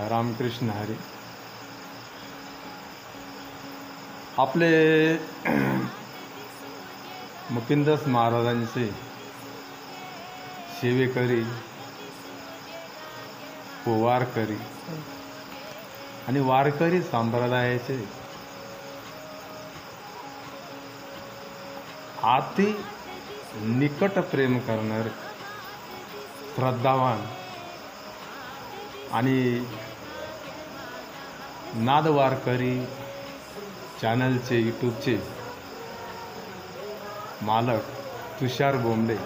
रामकृष्ण हरी. आपले मुकिंदस महाराजांचे सेवेकरी, वारकरी आणि वारकरी संप्रदायाचे अति निकट प्रेम करणारे, श्रद्धावान आणि नाद वारकरी चॅनलचे यूट्यूबचे मालक तुषार बोंबले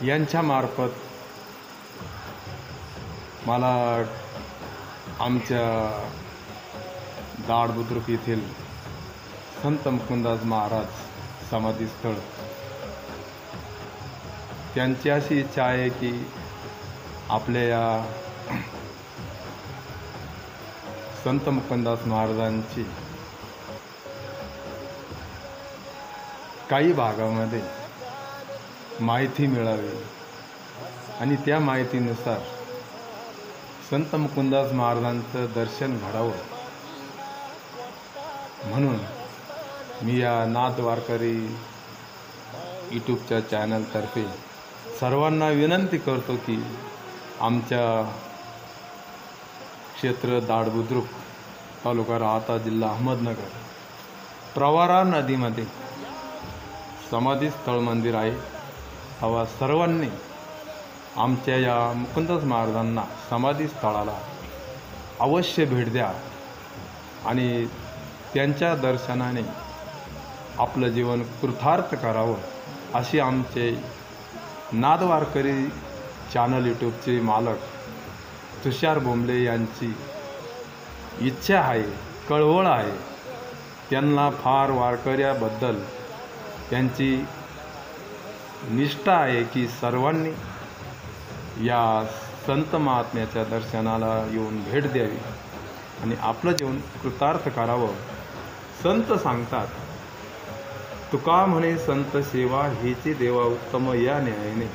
यांच्यामार्फत मला आमच्या दाड बुद्रुक येथील संत मुकुंदास महाराज समाधीस्थळ त्यांची अशी इच्छा आहे की आपल्या या संत मुकुंदास महाराजांची काही भागामध्ये माहिती मिळावी आणि त्या माहितीनुसार संत मुकुंदास महाराजांचं दर्शन घडावं म्हणून मी या नाद वारकरी यूट्यूबच्या चॅनलतर्फे सर्वांना विनंती करतो की आमच्या क्षेत्र दाड बुद्रुक, तालुका राहाता, जिल्हा अहमदनगर, प्रवरा नदीमध्ये समाधीस्थळ मंदिर आहे. हवा सर्वांनी आमच्या या मुकुंदास महाराजांना समाधीस्थळाला अवश्य भेट द्या आणि त्यांच्या दर्शनाने आपलं जीवन कृतार्थ करावं अशी आमचे नाद वारकरी चॅनल यूट्यूबचे मालक तुषार बोंबले यांची इच्छा आहे, कळवळ आहे. त्यांना फार वारकऱ्याबद्दल त्यांची निष्ठा आहे की सर्वांनी या संत महात्म्याच्या दर्शनाला येऊन भेट द्यावी आणि आपलं जीवन कृतार्थ करावं. संत सांगतात, तुका म्हणे संत सेवा हेची देवा उत्तम या न्यायाने.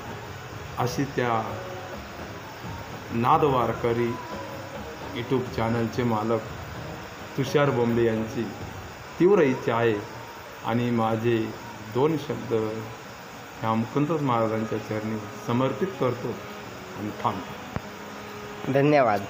अशी त्या नाद वारकरी यूट्यूब चॅनलचे मालक तुषार बोंबले यांची तीव्र इच्छा आहे आणि माझे 2 शब्द ह्या मुकुंदास महाराजांच्या चरणी समर्पित करतो आणि थांबतो. धन्यवाद.